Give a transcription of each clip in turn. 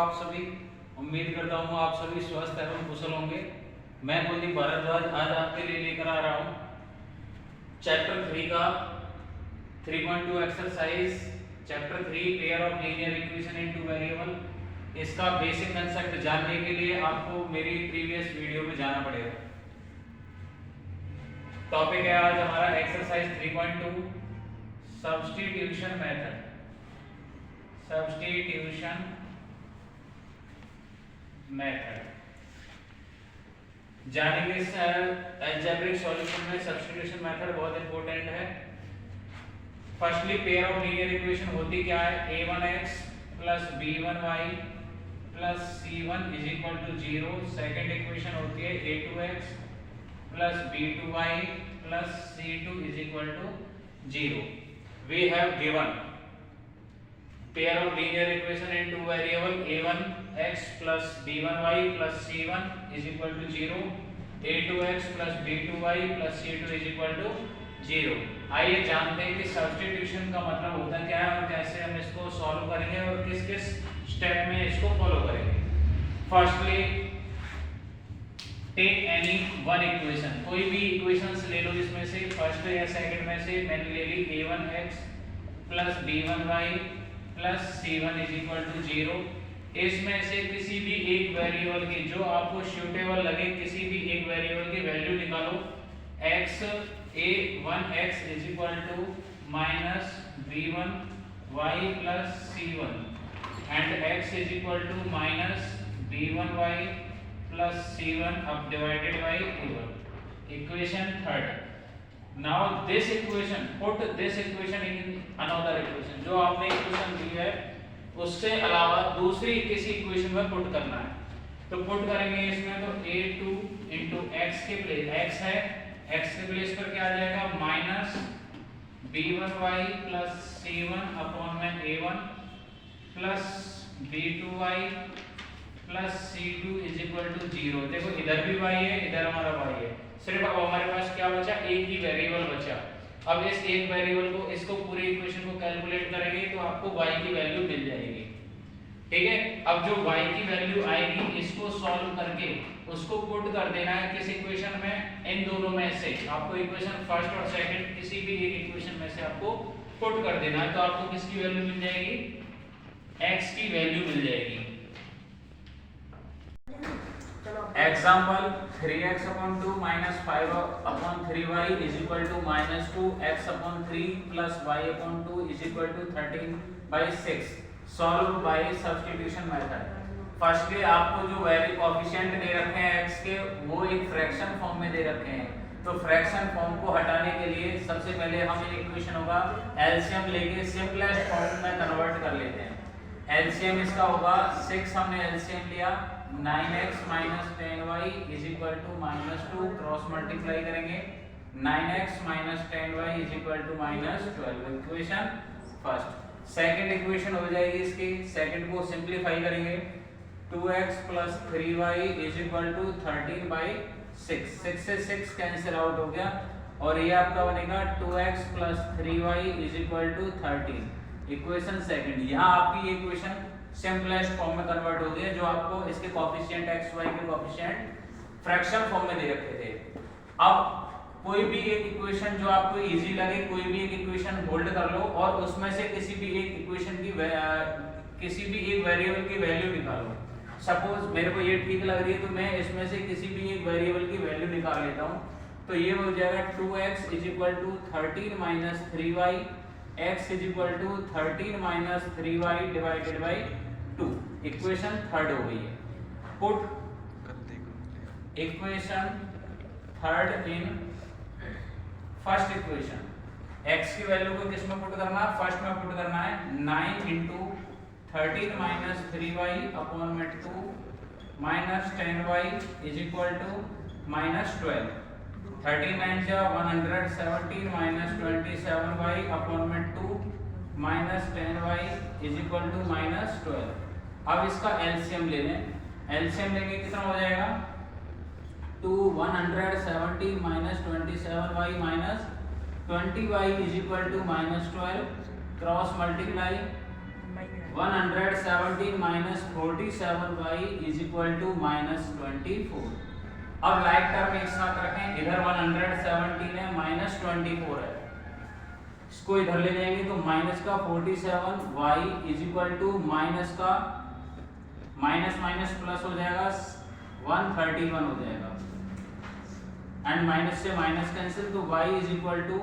आप सभी। उम्मीद करता हूँ आप सभी स्वस्थ एवं कुशल होंगे। मैं कुलदीप भारद्वाज आज आपके लिए लेकर आ रहा हूँ चैप्टर 3 का 3.2 exercise chapter 3 pair of linear equation in two variable. इसका बेसिक कंसेप्ट जानने के लिए आपको मेरी प्रीवियस वीडियो में जाना पड़ेगा। टॉपिक है आज हमारा exercise 3.2 substitution method. Substitution method जानेंगे। अलजेब्रिक सॉल्यूशन में सब्स्टिट्यूशन मेथड बहुत इंपॉर्टेंट है। Firstly pair of linear equation होती क्या है? a1x plus b1y plus c1 is equal to 0। Second equation होती है a2x plus b2y plus c2 is equal to 0। We have given pair of linear equation in two variable a1x plus b1y plus c1 is equal to 0, a2x plus b2y plus c2 is equal to 0। आइए जानते हैं कि substitution का मतलब होता क्या है और कैसे हम इसको सॉल्व करेंगे और किस किस स्टेप में इसको फॉलो करेंगे। Firstly take any one equation, कोई भी इक्वेशंस ले लो इसमें से। फर्स्ट या सेकंड में से मैंने ले ली a1x plus b1y plus c1 is equal to 0। इसमें से किसी भी एक वेरिएबल की जो आपको सूटेबल लगे किसी भी एक वेरिएबल की वैल्यू निकालो। x a1x is equal to minus b1y plus c1 and x is equal to minus b1y plus c1 अब divided by a1। Equation third. Now this equation, put this equation in another equation। जो आपने equation दी है उससे अलावा दूसरी किसी equation में put करना है। तो पुट करेंगे इसमें तो a2 into x के प्लेस x है, x के प्लेस पर क्या आ जाएगा? Minus b1y plus c1 upon में a1 plus b2y plus c2 is equal to 0। देखो इधर भी y है इधर हमारा y है, सिर्फ अब हमारे पास क्या बचा? एक ही वेरिएबल बचा। अब इस एक वेरिएबल को इसको पूरी इक्वेशन को कैलकुलेट करेंगे तो आपको y की वैल्यू मिल जाएगी। ठीक है, अब जो y की वैल्यू आएगी इसको सॉल्व करके उसको पुट कर देना है किस इक्वेशन में? इन दोनों में से आपको इक्वेशन फर्स्ट और सेकंड किसी भी एक इक्वेशन में से आपको पुट कर देना है। तो आपको किसकी वैल्यू मिल जाएगी? x की वैल्यू मिल जाएगी। Example 3x upon 2 minus 5 upon 3y is equal to minus 2x upon 3 plus y upon 2 is equal to 13/6। Solve by substitution method. Firstly आपको जो वैल्यू कोएफिशिएंट दे रखे हैं x के वो एक फ्रैक्शन फॉर्म में दे रखे हैं। तो फ्रैक्शन फॉर्म को हटाने के लिए सबसे पहले हम एक इक्वेशन होगा एलसीएम लेके सिंपलेस्ट फॉर्म में कन्वर्ट कर लेते हैं। एलसीएम इसका होगा 6, हमने एलसीएम लिया 9x minus 10y is equal to minus 2, cross multiply करेंगे 9x minus 10y is equal to minus 12। Equation first. Second equation हो जाएगी इसकी, सेकंड को सिंपलीफाई करेंगे 2x plus 3y is equal to 13/6। 6 से 6 कैंसिल आउट हो गया और ये आपका बनेगा 2x plus 3y is equal to 13। Equation second. यहाँ आपकी इक्वेशन सिंपलेस्ट फॉर्म में कन्वर्ट हो गई है जो आपको इसके कोएफिशिएंट x y के कोएफिशिएंट फ्रैक्शन फॉर्म में दे रखे थे। अब कोई भी एक इक्वेशन जो आपको इजी लगे कोई भी एक इक्वेशन होल्ड कर लो और उसमें से किसी भी एक इक्वेशन की किसी भी एक वेरिएबल की वैल्यू निकालो। सपोज मेरे को ये ठीक लग रही है तो मैं इसमें से किसी भी एक वेरिएबल की वैल्यू निकाल लेता हूँ। तो ये हो जाएगा 2x is equal to 13 minus 3y, x is equal to 13 minus 3y divided by 2। Equation third हो गई है। Put equation third in first equation. x की वैल्यू को किस में पुट करना है? फर्स्ट में पुट करना है 9 into 13 माइनस 3y अपॉन में 2 minus 10y is equal to minus 12। 39 जा 117 माइनस 27y अपॉन में 2 minus 10y is equal to minus 12। अब इसका एलसीएम ले लें। एलसीएम लेंगे कितना हो जाएगा? 117 minus 27y minus 20y is equal to minus 12। Cross multiply 117 minus 47y is equal to minus 24। अब लाइक टर्म एक साथ रखें, इधर 117 है माइनस 24 है, इसको इधर ले जाएंगे तो माइनस का 47y is equal to minus का माइनस माइनस प्लस हो जाएगा 131 हो जाएगा, एंड माइनस से माइनस कैंसिल, तो y is equal to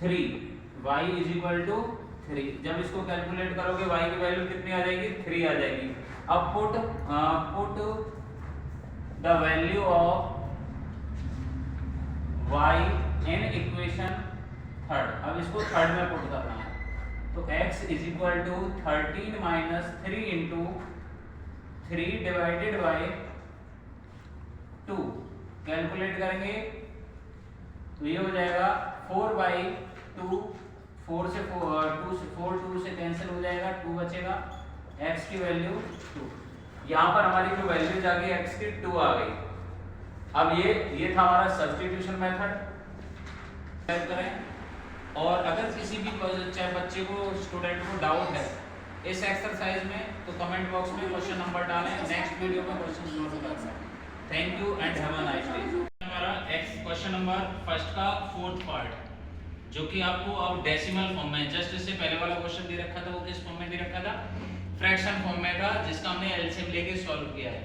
3, y is equal to 3। जब इसको कैलकुलेट करोगे y की वैल्यू कितनी आ जाएगी, 3 आ जाएगी। अब put the value of y in equation third. अब इसको थर्ड में पुट करना है, तो x is equal to 13 minus 3 into 3 divided by 2। Calculate करेंगे तो ये हो जाएगा 4 बाई 2, 4 से 2 से कैंसिल हो जाएगा, 2 बचेगा, x की वैल्यू 2। यहाँ पर हमारी जो वैल्यूज आ गई x की 2 आ गई। अब ये था हमारा सब्स्टिट्यूशन मेथड करें। और अगर किसी भी चाहे बच्चे को, स्टूडेंट को डाउट है इस एक्सरसाइज में तो कमेंट बॉक्स में क्वेश्चन नंबर डालें, नेक्स्ट वीडियो में क्वेश्चन सॉल्व करते हैं। Thank you and have a nice day. हमारा क्वेश्चन नंबर फर्स्ट का फोर्थ पार्ट, जो कि आपको अब डेसिमल फॉर्म में, जस्ट इससे पहले वाला क्वेश्चन दे रखा था वो किस फॉर्म में दे रखा था, फ्रैक्शन फॉर्म में था, जिसका हमने एलसीएम लेके सॉल्व किया है।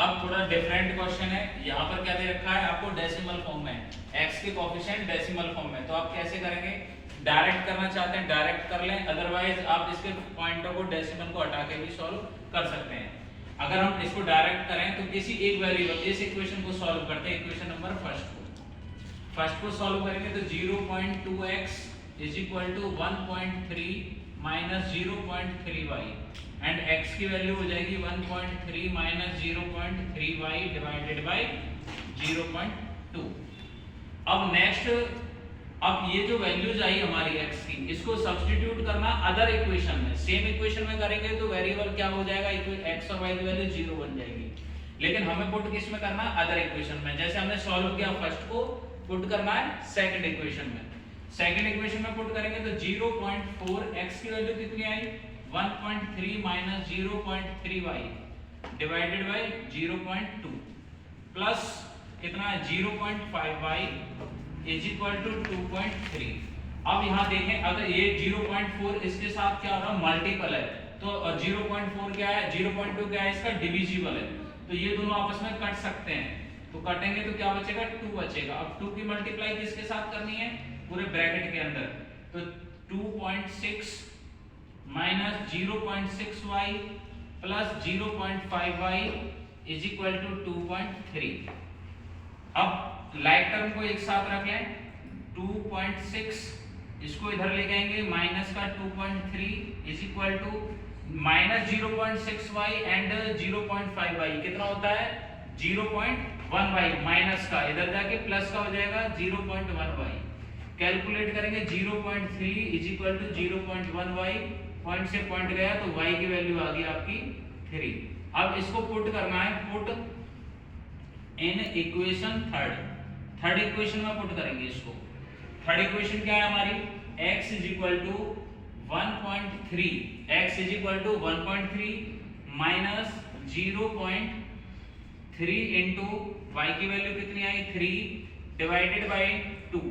अब थोड़ा डिफरेंट क्वेश्चन है, यहाँ पर क्या दे रखा है आपको, डेसिमल फॉर्म में, x के कोएफिशिएंट डेसिमल फॉर्म में। तो आप कैसे करेंगे, डायरेक्ट करना चाहते हैं डायरेक्ट कर लें, अदरवाइज आप इसके पॉइंटों को, डेसिमल को हटा के भी सॉल्व कर सकते हैं। अगर हम इसको डायरेक्ट करें तो किसी एक वेरिएबल, इस इक्वेशन को सॉल्व करते हैं, इक्वेशन नंबर फर्स्ट को सॉल्व करेंगे तो 0.2x is equal to 1.3 minus 0.3y, and x की वैल्यू हो जाएगी 1.3 माइनस 0.3y डिवाइडेड बाय 0.2। अब नेक्स्ट, अब ये जो वैल्यूज आई हमारी x की, इसको सब्स्टिट्यूट करना अदर इक्वेशन में। सेम इक्वेशन में करेंगे तो वेरिएबल क्या हो जाएगा, x और y की वैल्यू 0 बन जाएगी, लेकिन हमें पुट किस में करना, अदर इक्वेशन में। जैसे हमने सॉल्व किया फर्स्ट को, पुट करना है सेकंड इक्वेशन में। सेकंड इक्वेशन में पुट करेंगे तो 0.4, x की वैल्यू कितनी आई, 1.3 minus 0.3y divided by 0.2 plus कितना है 0.5y इज इक्वल टू 2.3। अब यहाँ देखें, अगर ये 0.4 इसके साथ क्या हो रहा है, मल्टीपल है, तो 0.4 क्या है, 0.2 क्या है, इसका डिविजिबल है, तो ये दोनों आपस में कट सकते हैं। तो कटेंगे तो क्या बचेगा, 2 बचेगा। अब 2 की मल्टीप्लाई किसके साथ करनी है, पूरे ब्रैकेट के अंदर, तो 2.6 minus 0.6y plus 0.5y is equal to 2.3। अब लाइक टर्म को एक साथ रख लें, 2.6 इसको इधर ले जाएंगे, माइनस का 2.3 is equal to minus 0.6y and 0.5y कितना होता है, 0.1y, माइनस का इधर जाके प्लस का हो जाएगा 0.1y। कैलकुलेट करेंगे 0.3 is equal to 0.1y, point से पॉइंट गया तो y की वैल्यू आ गई आपकी 3। अब इसको पुट करना है, put in equation third equation में पुट करेंगे इसको। थर्ड इक्वेशन क्या है हमारी, x is equal to 1.3, x is equal to 1.3 minus 0.3 into y की वैल्यू कितनी आई, 3 डिवाइडेड बाई 2,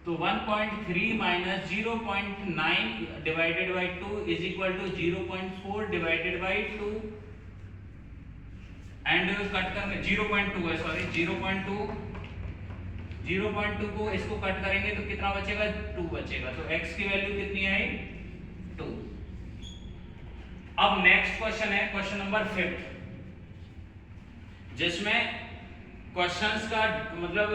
तो 1.3 minus 0.9 divided by 2 is equal to 0.4 divided by 2, and cut करने 0.2 है, सॉरी 0.2 को इसको कट करेंगे तो कितना बचेगा, 2 बचेगा, तो x की वैल्यू कितनी आई, 2। अब नेक्स्ट क्वेश्चन है क्वेश्चन नंबर 5, जिसमें क्वेश्चंस का मतलब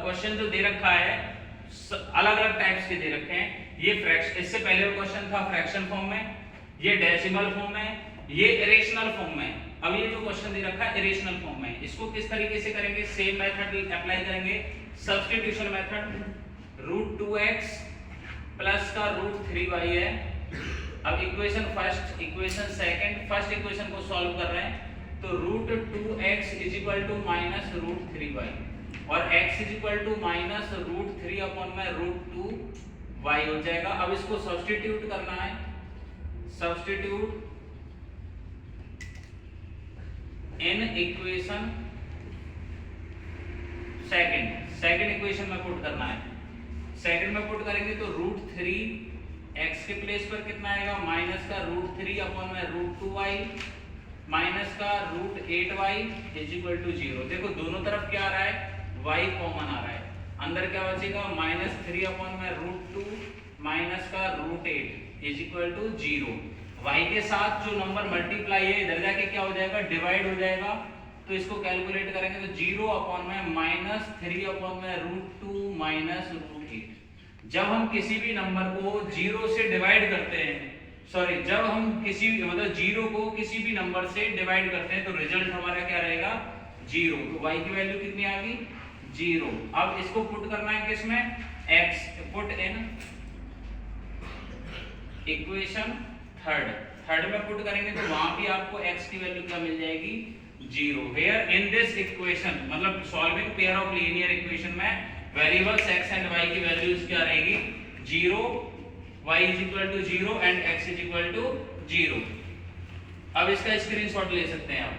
क्वेश्चन जो दे रखा है अलग अलग टाइप्स के दे रखे हैं। ये फ्रैक्शन, इससे पहले क्वेश्चन था फ्रैक्शन फॉर्म में, ये डेसिमल फॉर्म में, ये इरेशनल फॉर्म में। अब ये जो क्वेश्चन दे रखा है इरेशनल फॉर्म में, इसको किस तरीके से करेंगे, सेम मेथड अप्लाई करेंगे, सब्स्टिट्यूशन मेथड। √2x प्लस का √3y है। अब equation first, equation second, first equation को सॉल्व कर रहे हैं तो √2x is equal to minus √3y और x is equal to minus √3 upon में √2 y हो जाएगा। अब इसको सब्स्टिट्यूट करना है, substitute in equation second equation में पुट करना है। सेकंड में पुट करेंगे तो √3 x के प्लेस पर कितना आएगा, माइनस का √3 अपॉन में √2y माइनस का √8y इज इक्वल टू 0। देखो दोनों तरफ क्या आ रहा है, y कॉमन आ रहा है, अंदर क्या बचेगा -3 अपॉन में √2 माइनस का √8 इज इक्वल टू 0। y के साथ जो नंबर मल्टीप्लाई है इधर जाके क्या हो जाएगा, डिवाइड हो जाएगा। तो इसको कैलकुलेट करेंगे तो 0 अपॉन में -3 अपॉन में √2 माइनस √8। जब हम किसी भी नंबर को 0 से डिवाइड करते हैं, सॉरी जब हम किसी मतलब 0 को किसी भी नंबर से डिवाइड करते हैं तो रिजल्ट हमारा क्या रहेगा, 0। तो y की वैल्यू कितनी आ गई, 0। अब इसको पुट करना है किसमें, x, put in equation third में पुट करेंगे तो वहां भी आपको x की वैल्यू क्या मिल जाएगी, 0। वेयर इन दिस इक्वेशन मतलब solving pair of linear equation में वेरिएबल्स x एंड y की वैल्यूज क्या रहेगी, 0, y is equal to 0 and x is equal to 0। अब इसका स्क्रीनशॉट ले सकते हैं आप।